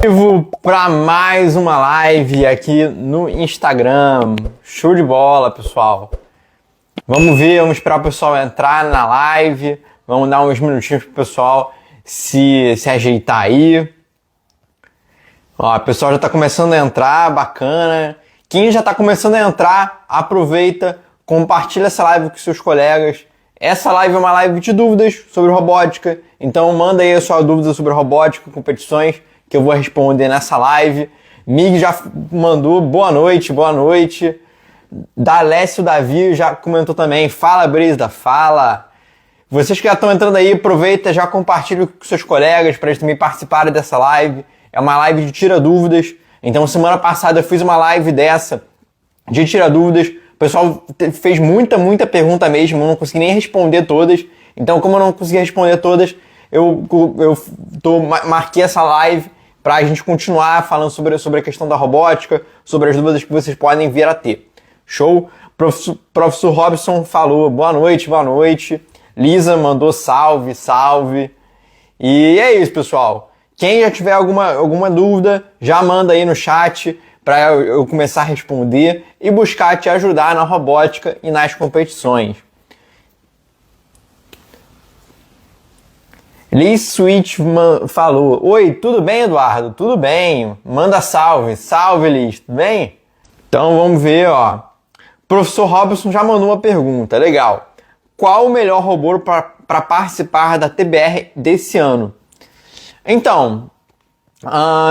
Vivo para mais uma live aqui no Instagram. Show de bola, pessoal. Vamos esperar o pessoal entrar na live. Vamos dar uns minutinhos pro pessoal se ajeitar aí. Ó, o pessoal já tá começando a entrar, bacana. Quem já tá começando a entrar, aproveita, compartilha essa live com seus colegas. Essa live é uma live de dúvidas sobre robótica, então manda aí a sua dúvida sobre robótica, competições, que eu vou responder nessa live. Mig já mandou boa noite, boa noite. Dalécio Davi já comentou também, fala Brisda, fala. Vocês que já estão entrando aí, aproveita, já compartilha com seus colegas para eles também participarem dessa live. É uma live de tira dúvidas, então semana passada eu fiz uma live dessa, de tira dúvidas. O pessoal fez muita pergunta mesmo, eu não consegui nem responder todas. Então, como eu não consegui responder todas, eu marquei essa live para a gente continuar falando sobre a questão da robótica, sobre as dúvidas que vocês podem vir a ter. Show? Professor Robson falou boa noite, boa noite. Lisa mandou salve, salve. E é isso, pessoal. Quem já tiver alguma dúvida, já manda aí no chat para eu começar a responder e buscar te ajudar na robótica e nas competições. Liz Switch falou, oi, tudo bem, Eduardo? Tudo bem, manda salve, salve Liz, tudo bem? Então vamos ver, ó. Professor Robson já mandou uma pergunta, legal. Qual o melhor robô para participar da TBR desse ano? Então,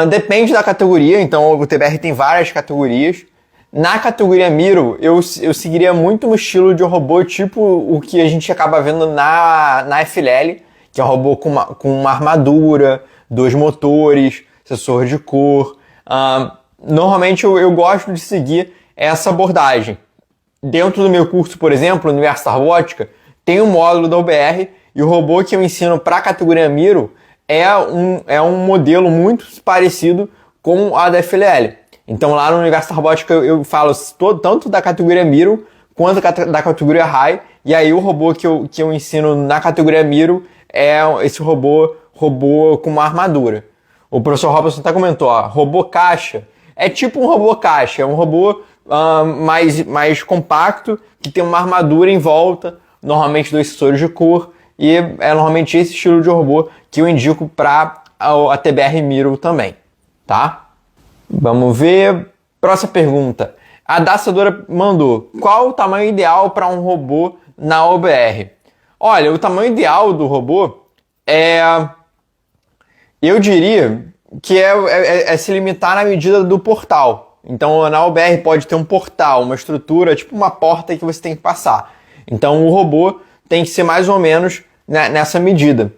depende da categoria, então o TBR tem várias categorias. Na categoria Miro, eu seguiria muito um estilo de robô tipo o que a gente acaba vendo na FLL, que é um robô com uma armadura, 2 motores, sensor de cor. Normalmente eu gosto de seguir essa abordagem. Dentro do meu curso, por exemplo, Universo da Robótica, tem um módulo da UBR e o robô que eu ensino para a categoria Miro é um modelo muito parecido com a da FLL. Então lá no Universo da Robótica eu falo tanto da categoria Miro quanto da categoria High, e aí o robô que eu ensino na categoria Miro é esse robô com uma armadura. O professor Robson até comentou, ó, robô caixa. É tipo um robô caixa, é um robô mais compacto, que tem uma armadura em volta, normalmente 2 sensores de cor, e é normalmente esse estilo de robô que eu indico para a TBR Miro também, tá? Vamos ver. Próxima pergunta. A Daçadora mandou, qual o tamanho ideal para um robô na OBR? Olha, o tamanho ideal do robô eu diria que é se limitar na medida do portal. Então, na OBR pode ter um portal, uma estrutura, tipo uma porta que você tem que passar. Então, o robô tem que ser mais ou menos nessa medida.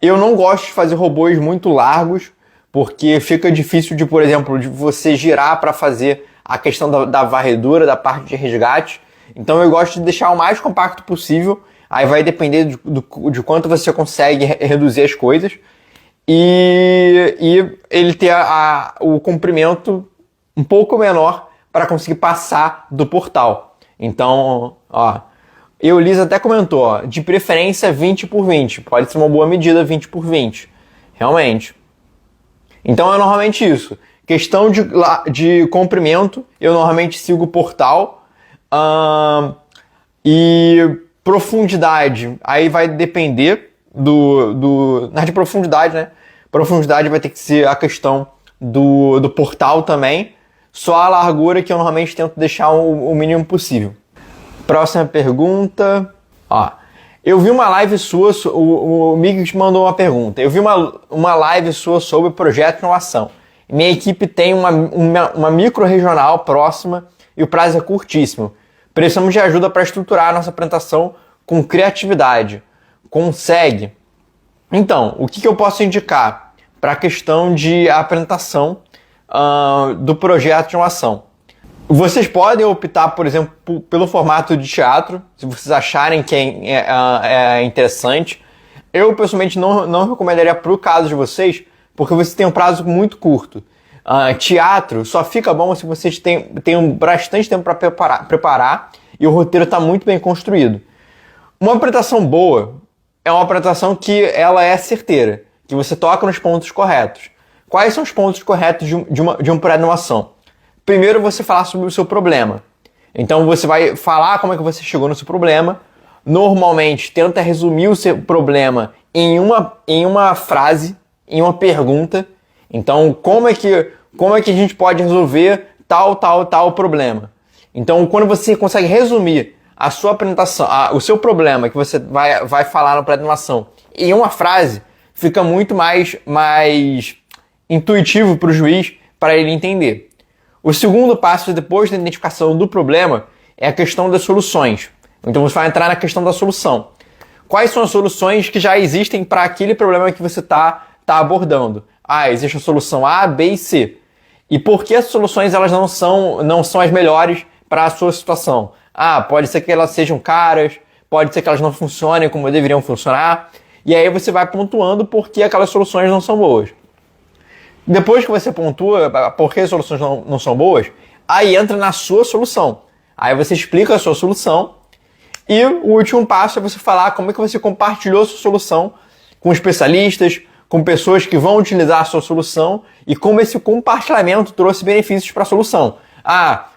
Eu não gosto de fazer robôs muito largos, porque fica difícil de, por exemplo, de você girar para fazer a questão da varredura, da parte de resgate. Então, eu gosto de deixar o mais compacto possível. Aí vai depender de quanto você consegue reduzir as coisas. E ele ter o comprimento um pouco menor para conseguir passar do portal. Então, ó, Eulisa até comentou, ó, de preferência 20 por 20. Pode ser uma boa medida 20 por 20. Realmente. Então é normalmente isso. Questão de comprimento, eu normalmente sigo o portal. E profundidade, aí vai depender na de profundidade, né? Profundidade vai ter que ser a questão do portal também. Só a largura que eu normalmente tento deixar o mínimo possível. Próxima pergunta. Ó, eu vi uma live sua, o Miguel mandou uma pergunta. Eu vi uma live sua sobre projeto de inovação. Minha equipe tem uma micro-regional próxima e o prazo é curtíssimo. Precisamos de ajuda para estruturar a nossa apresentação com criatividade. Consegue? Então, o que eu posso indicar para a questão de apresentação do projeto de inovação? Vocês podem optar, por exemplo, pelo formato de teatro, se vocês acharem que é interessante. Eu, pessoalmente, não recomendaria para o caso de vocês, porque vocês têm um prazo muito curto. Teatro só fica bom se vocês têm bastante tempo para preparar e o roteiro está muito bem construído. Uma apresentação boa é uma apresentação que ela é certeira, que você toca nos pontos corretos. Quais são os pontos corretos de uma pré-anuação? Primeiro, você falar sobre o seu problema. Então, você vai falar como é que você chegou no seu problema. Normalmente, tenta resumir o seu problema em uma frase, em uma pergunta. Então, como é que a gente pode resolver tal problema? Então, quando você consegue resumir a sua apresentação, o seu problema que você vai falar na pré-anuação em uma frase, fica muito mais intuitivo para o juiz, para ele entender. O segundo passo, depois da identificação do problema, é a questão das soluções. Então você vai entrar na questão da solução. Quais são as soluções que já existem para aquele problema que você está abordando? Existe a solução A, B e C. E por que as soluções elas não são as melhores para a sua situação? Pode ser que elas sejam caras, pode ser que elas não funcionem como deveriam funcionar. E aí você vai pontuando por que aquelas soluções não são boas. Depois que você pontua por que as soluções não são boas, aí entra na sua solução. Aí você explica a sua solução. E o último passo é você falar como é que você compartilhou a sua solução com especialistas, com pessoas que vão utilizar a sua solução e como esse compartilhamento trouxe benefícios para a solução.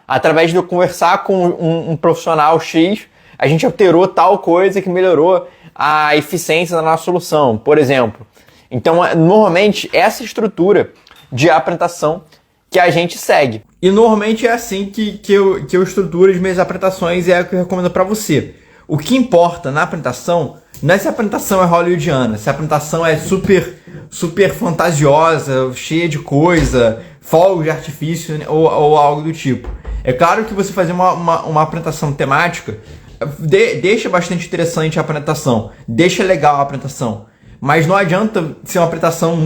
Através de eu conversar com um profissional X, a gente alterou tal coisa que melhorou a eficiência da nossa solução, por exemplo. Então, normalmente, essa estrutura de apresentação que a gente segue. E normalmente é assim que eu estruturo as minhas apresentações e é o que eu recomendo para você. O que importa na apresentação não é se a apresentação é hollywoodiana, se a apresentação é super fantasiosa, cheia de coisa, fogos de artifício ou algo do tipo. É claro que você fazer uma apresentação temática deixa bastante interessante a apresentação, deixa legal a apresentação, mas não adianta ser uma apresentação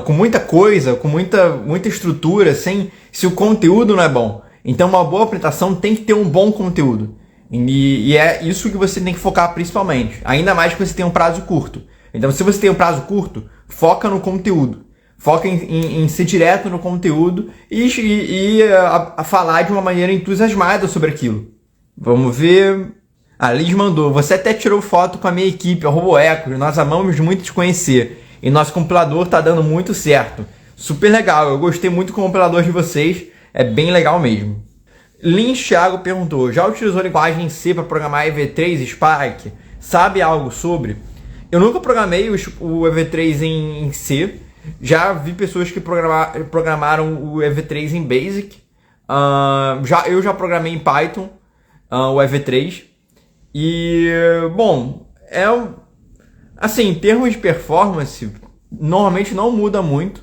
com muita coisa, com muita estrutura, se o conteúdo não é bom. Então uma boa apresentação tem que ter um bom conteúdo. E é isso que você tem que focar principalmente. Ainda mais que você tem um prazo curto. Então se você tem um prazo curto, foca no conteúdo. Foca em ser direto no conteúdo e falar de uma maneira entusiasmada sobre aquilo. Vamos ver. A Liz mandou: você até tirou foto com a minha equipe, a RoboEco. Nós amamos muito te conhecer. E nosso compilador tá dando muito certo. Super legal, eu gostei muito do compilador de vocês. É bem legal mesmo. Lins Thiago perguntou: já utilizou linguagem C para programar EV3 e Spark? Sabe algo sobre? Eu nunca programei o EV3 em C. Já vi pessoas que programaram o EV3 em Basic. Eu já programei em Python o EV3. E, bom, assim, em termos de performance, normalmente não muda muito.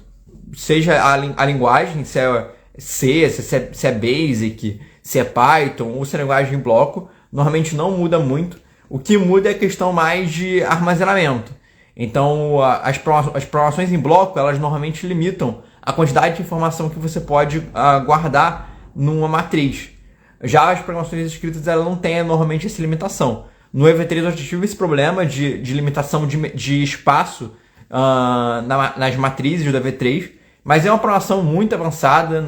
Seja a linguagem, se é C, se é Basic, se é Python ou se é linguagem em bloco, normalmente não muda muito. O que muda é a questão mais de armazenamento. Então, as programações em bloco, elas normalmente limitam a quantidade de informação que você pode guardar numa matriz. Já as programações escritas, elas não têm normalmente essa limitação. No EV3 eu tive esse problema de limitação de espaço nas matrizes do EV3, mas é uma programação muito avançada,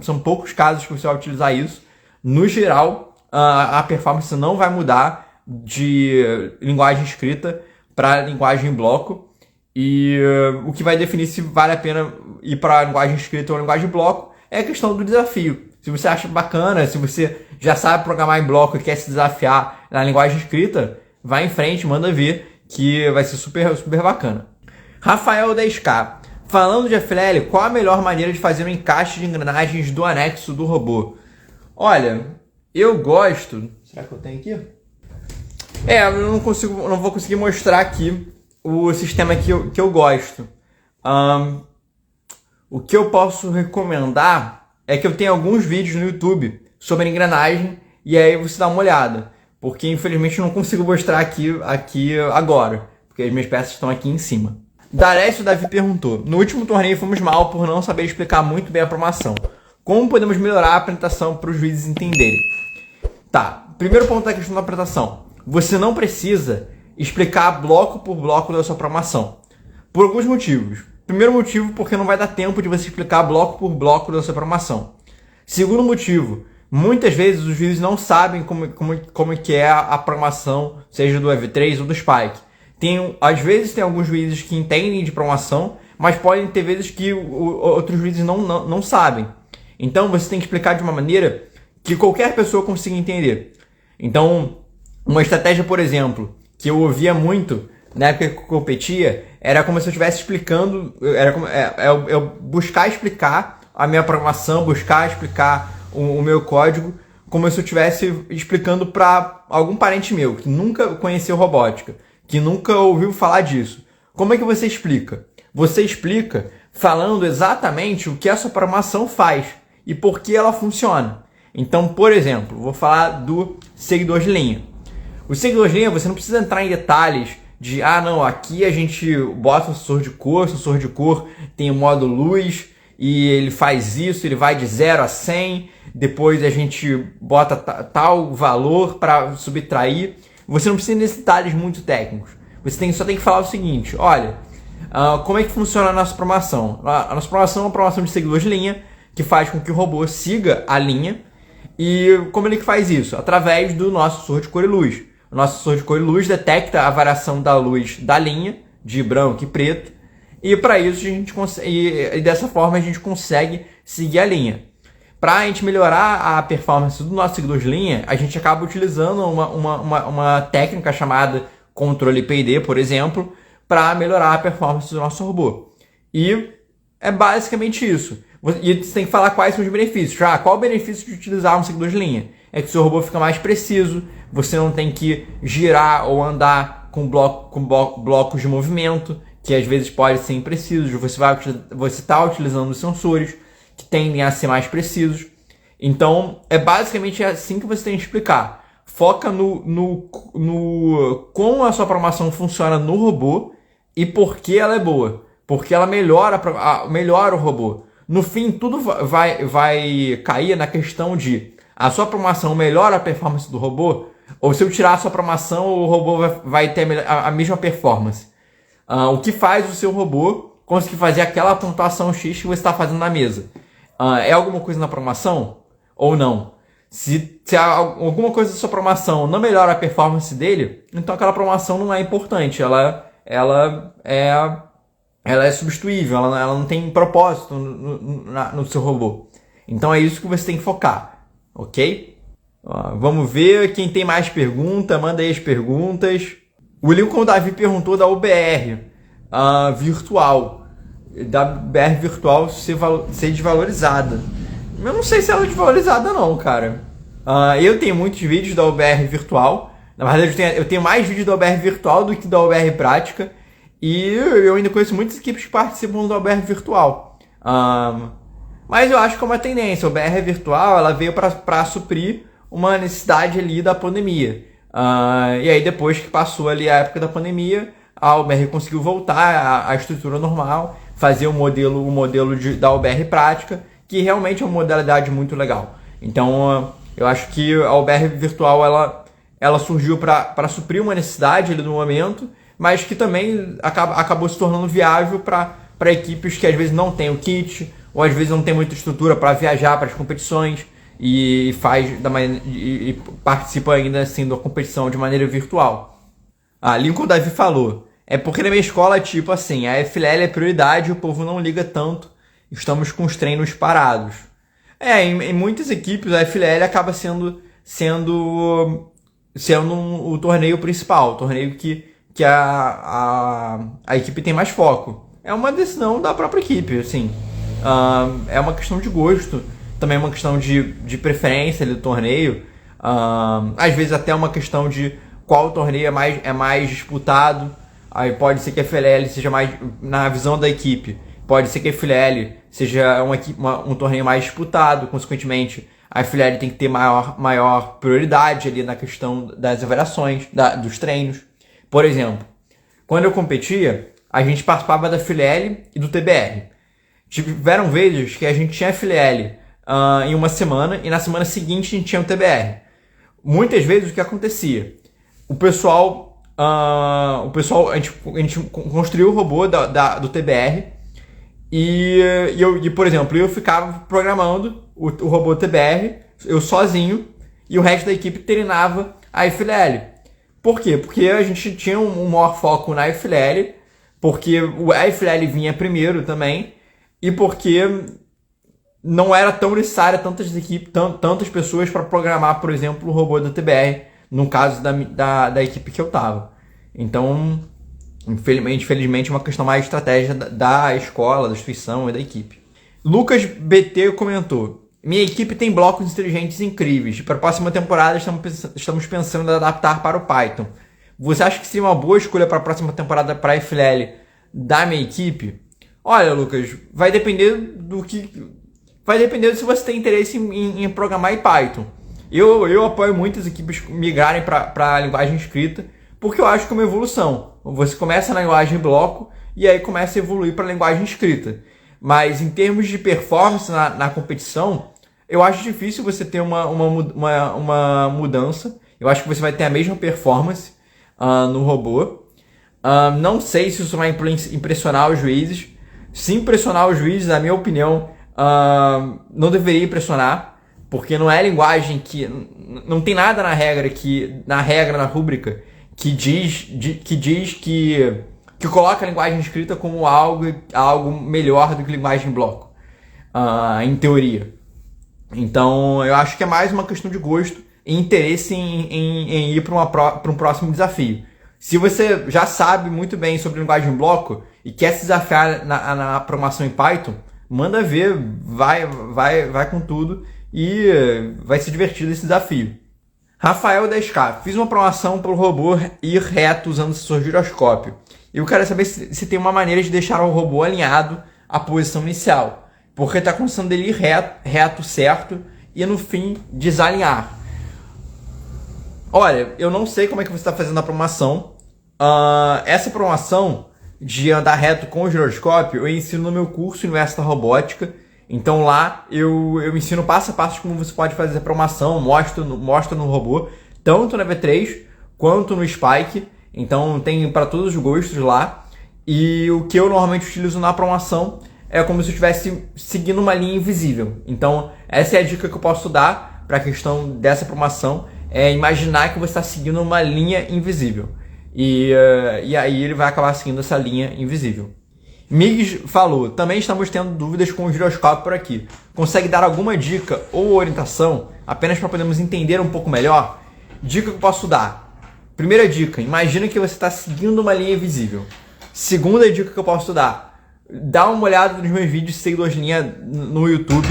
são poucos casos que você vai utilizar isso. No geral, a performance não vai mudar de linguagem escrita para linguagem em bloco, e o que vai definir se vale a pena ir para a linguagem escrita ou a linguagem em bloco é a questão do desafio. Se você acha bacana, se você já sabe programar em bloco e quer se desafiar na linguagem escrita, vai em frente, manda ver, que vai ser super, super bacana. Rafael 10K: falando de FLL, qual a melhor maneira de fazer um encaixe de engrenagens do anexo do robô? Olha, eu gosto... Será que eu tenho aqui? Eu não vou conseguir mostrar aqui o sistema que eu gosto. O que eu posso recomendar é que eu tenho alguns vídeos no YouTube sobre engrenagem e aí você dá uma olhada. Porque infelizmente eu não consigo mostrar aqui agora, porque as minhas peças estão aqui em cima. Darécio Davi perguntou: no último torneio fomos mal por não saber explicar muito bem a programação. Como podemos melhorar a apresentação para os juízes entenderem? Tá, primeiro ponto da questão da apresentação. Você não precisa explicar bloco por bloco da sua programação. Por alguns motivos. Primeiro motivo, porque não vai dar tempo de você explicar bloco por bloco da sua programação. Segundo motivo, muitas vezes os juízes não sabem como que é a programação, seja do EV3 ou do Spike. Às vezes tem alguns juízes que entendem de programação, mas podem ter vezes que outros juízes não sabem. Então você tem que explicar de uma maneira que qualquer pessoa consiga entender. Então, uma estratégia, por exemplo, que eu ouvia muito na época que eu competia, era como se eu estivesse explicando, eu buscar explicar a minha programação, buscar explicar o meu código, como se eu estivesse explicando para algum parente meu que nunca conheceu robótica, que nunca ouviu falar disso. Como é que você explica? Você explica falando exatamente o que essa programação faz e por que ela funciona. Então, por exemplo, vou falar do seguidor de linha. O seguidor de linha, você não precisa entrar em detalhes de, não, aqui a gente bota o sensor de cor tem o modo luz e ele faz isso, ele vai de 0 a 100, depois a gente bota tal valor para subtrair. Você não precisa desses detalhes muito técnicos. Você só tem que falar o seguinte, olha, como é que funciona a nossa programação? A nossa programação é uma programação de seguidor de linha que faz com que o robô siga a linha. E como ele faz isso? Através do nosso sensor de cor e luz. O nosso sensor de cor e luz detecta a variação da luz da linha, de branco e preto, e para isso a gente consegue, dessa forma a gente consegue seguir a linha. Para a gente melhorar a performance do nosso seguidor de linha, a gente acaba utilizando uma técnica chamada controle PID, por exemplo, para melhorar a performance do nosso robô. E é basicamente isso. E você tem que falar quais são os benefícios. Qual o benefício de utilizar um seguidor de linha? É que o seu robô fica mais preciso, você não tem que girar ou andar com blocos de movimento, que às vezes podem ser imprecisos. Você está utilizando os sensores, que tendem a ser mais precisos. Então, é basicamente assim que você tem que explicar. Foca no como a sua programação funciona no robô e por que ela é boa. Porque ela melhora o robô. No fim, tudo vai cair na questão de a sua programação melhora a performance do robô, ou se eu tirar a sua programação, o robô vai ter a mesma performance. O que faz o seu robô conseguir fazer aquela pontuação X que você está fazendo na mesa? É alguma coisa na programação ou não? Se alguma coisa da sua programação não melhora a performance dele, então aquela programação não é importante. Ela é substituível, ela não tem propósito no seu robô. Então é isso que você tem que focar, ok? Vamos ver quem tem mais pergunta, manda aí as perguntas. O Lincoln Davi perguntou da UBR virtual. Da UBR virtual ser desvalorizada. Eu não sei se ela é desvalorizada não, cara. Eu tenho muitos vídeos da UBR virtual. Na verdade, eu tenho mais vídeos da UBR virtual do que da UBR prática. E eu ainda conheço muitas equipes que participam da UBR virtual. Mas eu acho que é uma tendência. A UBR virtual ela veio para suprir uma necessidade ali da pandemia. E aí depois que passou ali a época da pandemia, a UBR conseguiu voltar à estrutura normal, fazer o modelo da UBR prática, que realmente é uma modalidade muito legal. Então eu acho que a UBR virtual ela surgiu para suprir uma necessidade ali no momento, mas que também acabou se tornando viável para equipes que às vezes não têm o kit, ou às vezes não tem muita estrutura para viajar para as competições e participa ainda assim da competição de maneira virtual. Lincoln Davi falou, é porque na minha escola, tipo assim, a FLL é prioridade e o povo não liga tanto, estamos com os treinos parados. Em muitas equipes a FLL acaba sendo o torneio principal, o torneio que a equipe tem mais foco. É uma decisão da própria equipe, assim. É uma questão de gosto, também é uma questão de preferência do torneio. Às vezes até uma questão de qual torneio é mais disputado. Aí pode ser que a FLL seja mais, na visão da equipe, pode ser que a FLL seja um torneio mais disputado, consequentemente a FLL tem que ter maior prioridade ali na questão das avaliações, dos treinos. Por exemplo, quando eu competia, a gente participava da FLL e do TBR. Tiveram vezes que a gente tinha FLL em uma semana e na semana seguinte a gente tinha o TBR. Muitas vezes o que acontecia? O pessoal, a gente construiu o robô do TBR e por exemplo, eu ficava programando o robô TBR, eu sozinho, e o resto da equipe treinava a FLL. Por quê? Porque a gente tinha um maior foco na FLL, porque a FLL vinha primeiro também, e porque não era tão necessária tantas pessoas para programar, por exemplo, o robô da TBR, no caso da equipe que eu estava. Então, infelizmente, é uma questão mais de estratégia da escola, da instituição e da equipe. Lucas BT comentou: minha equipe tem blocos inteligentes incríveis. Para a próxima temporada, estamos pensando em adaptar para o Python. Você acha que seria uma boa escolha para a próxima temporada para a FLL da minha equipe? Olha, Lucas, vai depender se você tem interesse em programar em Python. Eu apoio muitas equipes migrarem para a linguagem escrita, porque eu acho que é uma evolução. Você começa na linguagem bloco e aí começa a evoluir para a linguagem escrita. Mas em termos de performance na competição, eu acho difícil você ter uma mudança. Eu acho que você vai ter a mesma performance no robô. Não sei se isso vai impressionar os juízes. Se impressionar os juízes, na minha opinião, não deveria impressionar, porque não é linguagem que... Não tem nada na na rúbrica, que diz que coloca a linguagem escrita como algo melhor do que linguagem bloco, em teoria. Então, eu acho que é mais uma questão de gosto e interesse em ir para um próximo desafio. Se você já sabe muito bem sobre linguagem bloco e quer se desafiar na programação em Python, manda ver, vai com tudo e vai ser divertido esse desafio. Rafael 10K, fiz uma programação para o robô ir reto usando o sensor giroscópio. Eu quero saber se tem uma maneira de deixar o robô alinhado à posição inicial, porque está acontecendo dele ir reto, certo, e no fim desalinhar. Olha, eu não sei como é que você está fazendo a programação. Essa programação de andar reto com o giroscópio eu ensino no meu curso Universo da Robótica. Então lá eu ensino passo a passo como você pode fazer a programação, mostra no robô, tanto na V3 quanto no Spike. Então tem para todos os gostos lá. E o que eu normalmente utilizo na programação é como se eu estivesse seguindo uma linha invisível. Então essa é a dica que eu posso dar para a questão dessa programação, é imaginar que você está seguindo uma linha invisível. E aí ele vai acabar seguindo essa linha invisível. Migs falou: também estamos tendo dúvidas com o giroscópio por aqui. Consegue dar alguma dica ou orientação apenas para podermos entender um pouco melhor? Dica que eu posso dar. Primeira dica: imagina que você está seguindo uma linha invisível. Segunda dica que eu posso dar: dá uma olhada nos meus vídeos de seguidores de linha no YouTube.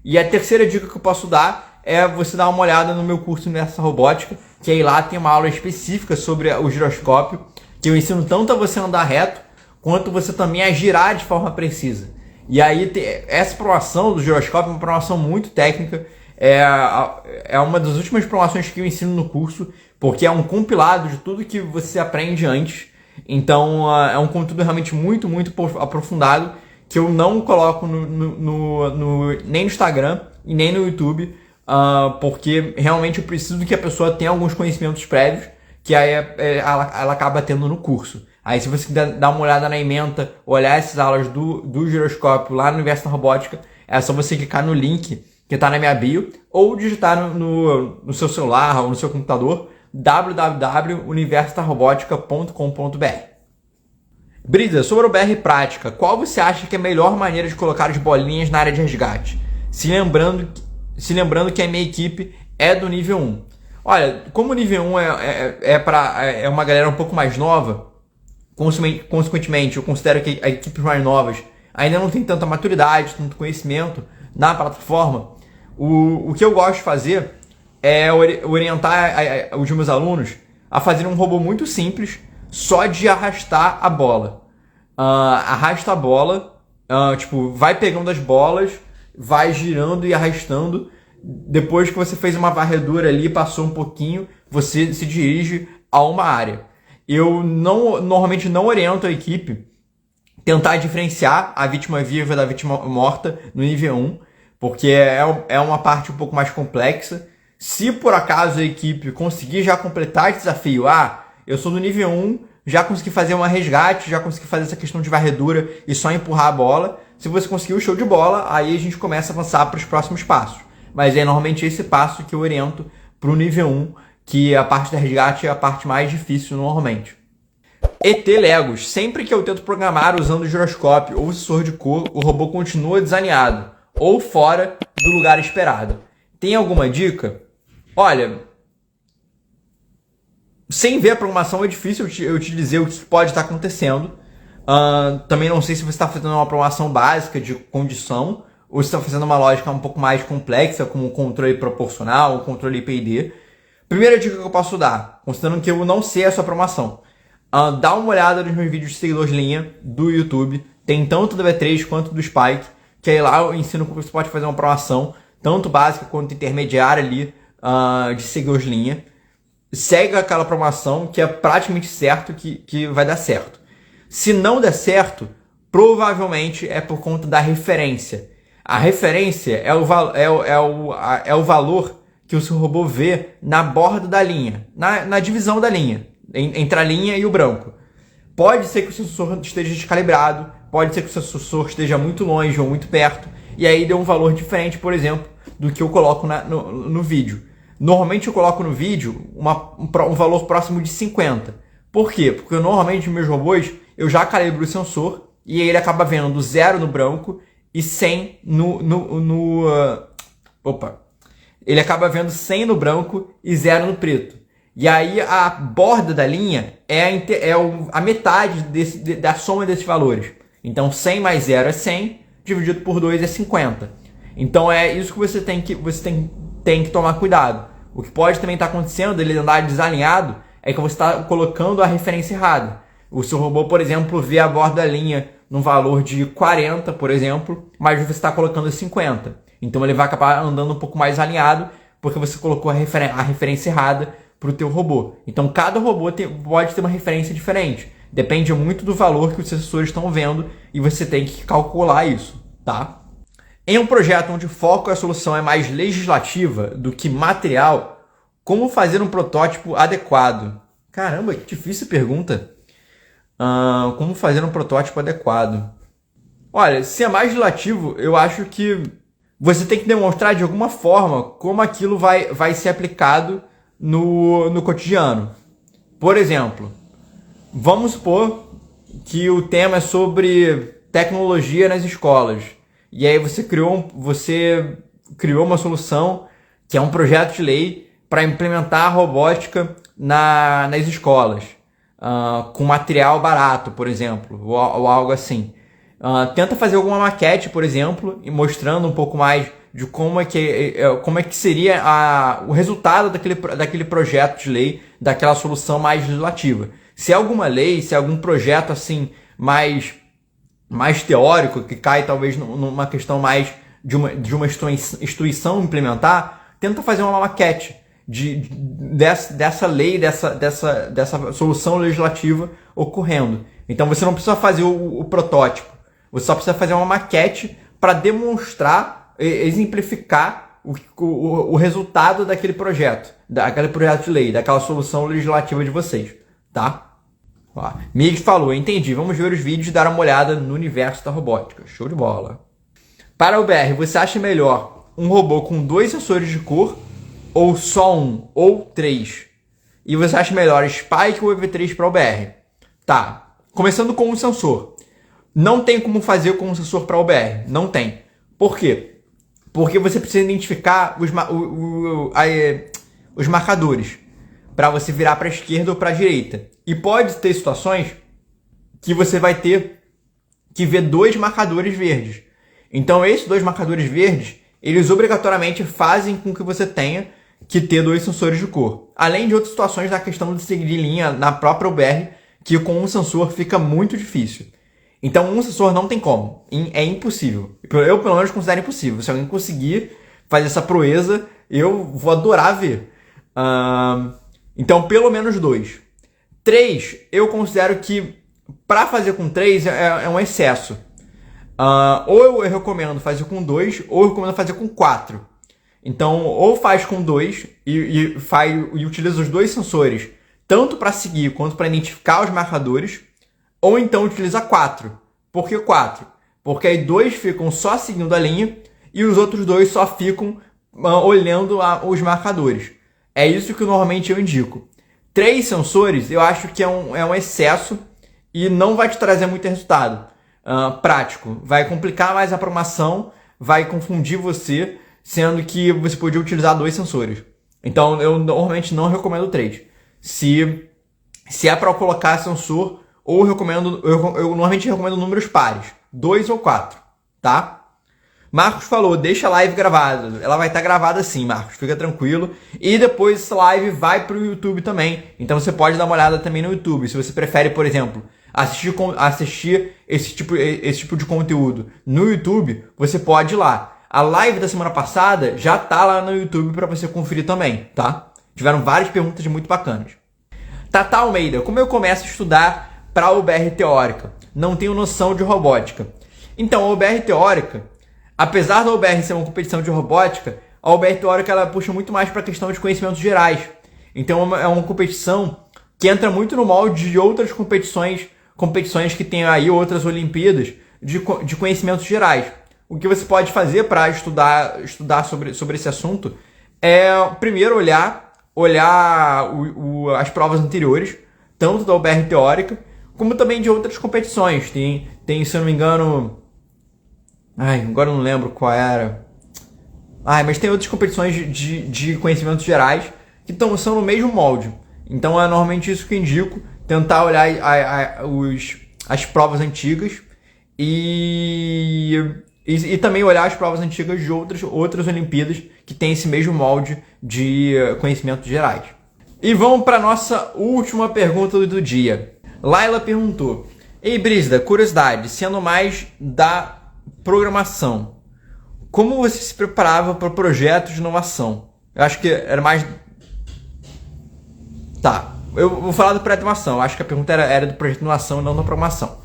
E a terceira dica que eu posso dar é você dar uma olhada no meu curso Universo Robótica, que aí lá tem uma aula específica sobre o giroscópio, que eu ensino tanto a você andar reto, quanto você também a girar de forma precisa. E aí essa programação do giroscópio é uma programação muito técnica, é uma das últimas programações que eu ensino no curso, porque é um compilado de tudo que você aprende antes. Então é um conteúdo realmente muito, muito aprofundado, que eu não coloco nem no Instagram e nem no YouTube, porque realmente eu preciso que a pessoa tenha alguns conhecimentos prévios, que aí ela acaba tendo no curso. Aí se você quiser dar uma olhada na ementa, olhar essas aulas do giroscópio lá no Universo da Robótica, é só você clicar no link que está na minha bio, ou digitar no seu celular ou no seu computador, www.universodarobótica.com.br. Brisa, sobre o BR Prática, qual você acha que é a melhor maneira de colocar as bolinhas na área de resgate? Se lembrando que a minha equipe é do nível 1. Olha, como o nível 1 é uma galera um pouco mais nova, consequentemente eu considero que as equipes mais novas ainda não tem tanta maturidade, tanto conhecimento na plataforma. O que eu gosto de fazer é orientar os meus alunos a fazer um robô muito simples, só de arrastar a bola. Arrasta a bola, vai pegando as bolas, vai girando e arrastando. Depois que você fez uma varredura ali, passou um pouquinho, você se dirige a uma área. Eu normalmente não oriento a equipe tentar diferenciar a vítima viva da vítima morta no nível 1, porque é uma parte um pouco mais complexa. Se por acaso a equipe conseguir já completar esse desafio, eu sou do nível 1, já consegui fazer um resgate, já consegui fazer essa questão de varredura e só empurrar a bola. Se você conseguiu o show de bola, aí a gente começa a avançar para os próximos passos. Mas é normalmente esse passo que eu oriento para o nível 1, que a parte do resgate é a parte mais difícil normalmente. ET Legos. Sempre que eu tento programar usando o giroscópio ou sensor de cor, o robô continua desalinhado ou fora do lugar esperado. Tem alguma dica? Olha, sem ver a programação é difícil eu te dizer o que pode estar acontecendo. Também não sei se você está fazendo uma programação básica de condição ou se está fazendo uma lógica um pouco mais complexa, como controle proporcional, controle IPD. Primeira dica que eu posso dar, considerando que eu não sei a sua programação, dá uma olhada nos meus vídeos de seguidores de linha do YouTube. Tem tanto do V3 quanto do Spike, que aí lá eu ensino como você pode fazer uma programação, tanto básica quanto intermediária ali, de seguidores de linha. Segue aquela programação que é praticamente certo que vai dar certo. Se não der certo, provavelmente é por conta da referência. A referência é o valor que o seu robô vê na borda da linha, na divisão da linha, entre a linha e o branco. Pode ser que o sensor esteja descalibrado, pode ser que o seu sensor esteja muito longe ou muito perto, e aí dê um valor diferente, por exemplo, do que eu coloco no vídeo. Normalmente eu coloco no vídeo um valor próximo de 50. Por quê? Porque normalmente nos meus robôs eu já calibro o sensor e aí ele acaba vendo 0 no branco e 100 ele acaba vendo 100 no branco e 0 no preto. E aí a borda da linha é a metade da soma desses valores. Então 100 mais 0 é 100, dividido por 2 é 50. Então é isso que você tem que tomar cuidado. O que pode também estar acontecendo, ele andar desalinhado, é que você está colocando a referência errada. O seu robô, por exemplo, vê a borda da linha num valor de 40, por exemplo, mas você está colocando 50. Então ele vai acabar andando um pouco mais alinhado, porque você colocou a referência errada para o teu robô. Então cada robô pode ter uma referência diferente. Depende muito do valor que os sensores estão vendo e você tem que calcular isso, tá? Em um projeto onde o foco e a solução é mais legislativa do que material, como fazer um protótipo adequado? Caramba, que difícil pergunta. Como fazer um protótipo adequado? Olha, se é mais legislativo, eu acho que você tem que demonstrar de alguma forma como aquilo vai ser aplicado no cotidiano. Por exemplo, vamos supor que o tema é sobre tecnologia nas escolas. E aí você criou uma solução que é um projeto de lei para implementar a robótica nas escolas, com material barato, por exemplo, ou algo assim. Tenta fazer alguma maquete, por exemplo, e mostrando um pouco mais de como é que seria o resultado daquele projeto de lei, daquela solução mais legislativa. Se é alguma lei, se é algum projeto assim mais teórico, que cai talvez numa questão mais de uma instituição implementar, tenta fazer uma maquete dessa lei, dessa solução legislativa ocorrendo. Então você não precisa fazer o protótipo, você só precisa fazer uma maquete para demonstrar, exemplificar o resultado daquele projeto de lei, daquela solução legislativa de vocês, tá? Mig falou, entendi, vamos ver os vídeos e dar uma olhada no universo da robótica. Show de bola. Para o BR, você acha melhor um robô com 2 sensores de cor, ou só um, ou 3? E você acha melhor Spike ou EV3 para o BR? Tá, começando com o sensor. Não tem como fazer com o sensor para o BR, não tem. Por quê? Porque você precisa identificar os marcadores para você virar para a esquerda ou para a direita. E pode ter situações que você vai ter que ver 2 marcadores verdes. Então esses 2 marcadores verdes, eles obrigatoriamente fazem com que você tenha que ter 2 sensores de cor. Além de outras situações na questão de seguir linha na própria UBR, que com um sensor fica muito difícil. Então um sensor não tem como. É impossível. Eu pelo menos considero impossível. Se alguém conseguir fazer essa proeza, eu vou adorar ver. Então pelo menos 2. 3, eu considero que para fazer com 3 é um excesso. Ou eu recomendo fazer com 2, ou eu recomendo fazer com 4. Então, ou faz com 2 e utiliza os 2 sensores, tanto para seguir quanto para identificar os marcadores, ou então utiliza 4. Por que 4? Porque aí 2 ficam só seguindo a linha e os outros 2 só ficam olhando os marcadores. É isso que normalmente eu indico. 3 sensores eu acho que é um excesso e não vai te trazer muito resultado prático. Vai complicar mais a programação, vai confundir você, sendo que você podia utilizar 2 sensores. Então eu normalmente não recomendo 3. Se é para colocar sensor, ou eu normalmente recomendo números pares, 2 ou 4, tá? Marcos falou, deixa a live gravada. Ela vai estar gravada sim, Marcos, fica tranquilo. E depois essa live vai para o YouTube também. Então você pode dar uma olhada também no YouTube. Se você prefere, por exemplo, assistir esse tipo de conteúdo no YouTube, você pode ir lá. A live da semana passada já tá lá no YouTube para você conferir também, tá? Tiveram várias perguntas muito bacanas. Tata Almeida, como eu começo a estudar para a UBR teórica? Não tenho noção de robótica. Então, a UBR teórica, apesar da UBR ser uma competição de robótica, a UBR teórica ela puxa muito mais para a questão de conhecimentos gerais. Então é uma competição que entra muito no molde de outras competições que tem aí outras Olimpíadas de conhecimentos gerais. O que você pode fazer para estudar sobre esse assunto é primeiro olhar as provas anteriores, tanto da UBR teórica como também de outras competições. Tem, se eu não me engano, agora eu não lembro qual era. Mas tem outras competições de conhecimentos gerais que são no mesmo molde. Então é normalmente isso que eu indico, tentar olhar as provas antigas e também olhar as provas antigas de outras Olimpíadas que tem esse mesmo molde de conhecimentos gerais. E vamos para a nossa última pergunta do dia. Laila perguntou, ei Brígida, curiosidade, sendo mais da programação, como você se preparava para projetos de inovação? Eu acho que era mais... Tá, eu vou falar do projeto de inovação. Acho que a pergunta era do projeto de inovação e não da programação.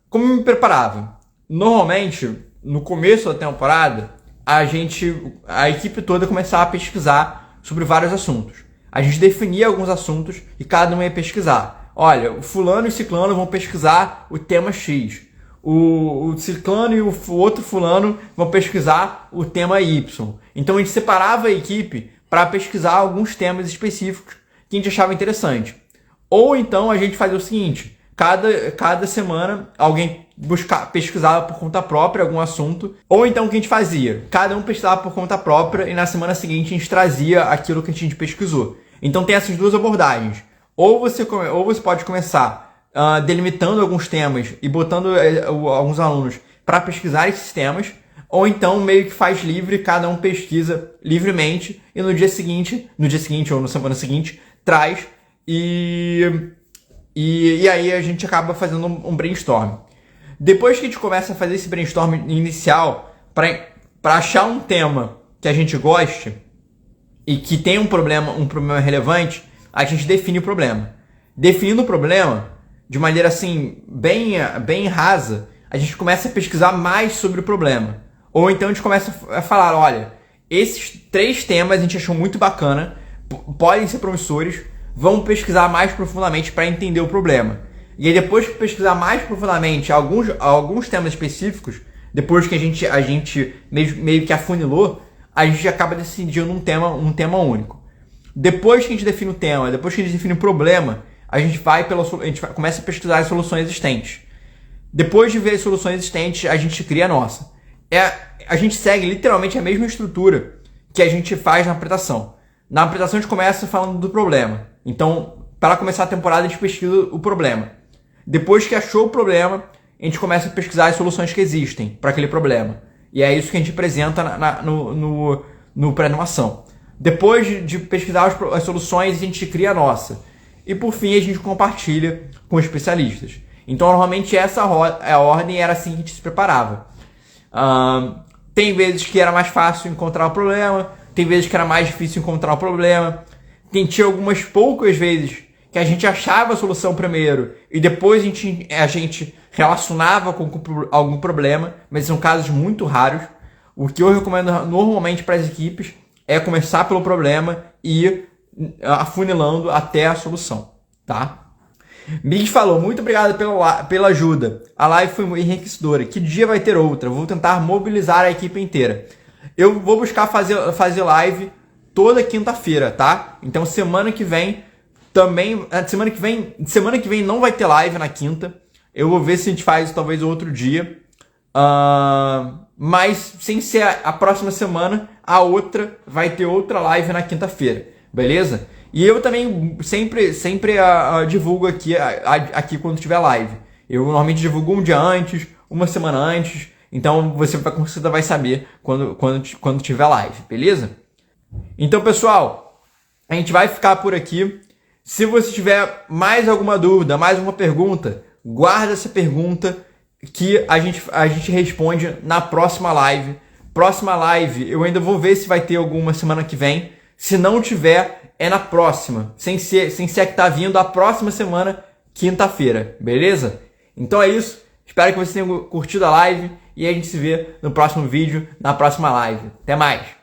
Como me preparava? Normalmente, no começo da temporada, a equipe toda começava a pesquisar sobre vários assuntos. A gente definia alguns assuntos e cada um ia pesquisar. Olha, o fulano e o ciclano vão pesquisar o tema X. O ciclano e o outro fulano vão pesquisar o tema Y. Então a gente separava a equipe para pesquisar alguns temas específicos que a gente achava interessante. Ou então a gente fazia o seguinte, cada semana alguém pesquisava por conta própria algum assunto, ou então o que a gente fazia? Cada um pesquisava por conta própria e na semana seguinte a gente trazia aquilo que a gente pesquisou. Então tem essas duas abordagens. Ou você pode começar delimitando alguns temas e botando alguns alunos para pesquisar esses temas, ou então meio que faz livre, cada um pesquisa livremente e no dia seguinte ou na semana seguinte, traz e aí a gente acaba fazendo um brainstorm. Depois que a gente começa a fazer esse brainstorm inicial para achar um tema que a gente goste e que tem um problema relevante, a gente define o problema. Definindo o problema, de maneira assim, bem rasa, a gente começa a pesquisar mais sobre o problema. Ou então a gente começa a falar, olha, esses 3 temas a gente achou muito bacana, podem ser promissores, vamos pesquisar mais profundamente para entender o problema. E aí depois de pesquisar mais profundamente alguns temas específicos, depois que a gente meio que afunilou, a gente acaba decidindo um tema único. Depois que a gente define o tema, depois que a gente define o problema, a gente começa a pesquisar as soluções existentes. Depois de ver as soluções existentes, a gente cria a nossa. A gente segue literalmente a mesma estrutura que a gente faz na apresentação. Na apresentação a gente começa falando do problema. Então, para começar a temporada, a gente pesquisa o problema. Depois que achou o problema, a gente começa a pesquisar as soluções que existem para aquele problema. E é isso que a gente apresenta no pré-inovação. Depois de pesquisar as soluções, a gente cria a nossa. E por fim, a gente compartilha com os especialistas. Então, normalmente, essa a ordem era assim que a gente se preparava. Tem vezes que era mais fácil encontrar o problema, tem vezes que era mais difícil encontrar o problema. Tinha algumas poucas vezes que a gente achava a solução primeiro e depois a gente relacionava com algum problema, mas são casos muito raros. O que eu recomendo normalmente para as equipes é começar pelo problema e ir afunilando até a solução, tá? Mig falou, muito obrigado pela ajuda. A live foi enriquecedora. Que dia vai ter outra? Vou tentar mobilizar a equipe inteira. Eu vou buscar fazer live toda quinta-feira, tá? Então semana que vem também, semana que vem não vai ter live na quinta. Eu vou ver se a gente faz talvez outro dia. Mas sem ser a próxima semana, a outra vai ter outra live na quinta-feira, beleza? E eu também sempre divulgo aqui quando tiver live. Eu normalmente divulgo um dia antes, uma semana antes, então você vai saber quando tiver live, beleza? Então, pessoal, a gente vai ficar por aqui. Se você tiver mais alguma dúvida, mais alguma pergunta, guarda essa pergunta que a gente responde na próxima live. Próxima live, eu ainda vou ver se vai ter alguma semana que vem. Se não tiver, é na próxima. Sem ser que tá vindo a próxima semana, quinta-feira, beleza? Então é isso. Espero que vocês tenham curtido a live e a gente se vê no próximo vídeo, na próxima live. Até mais!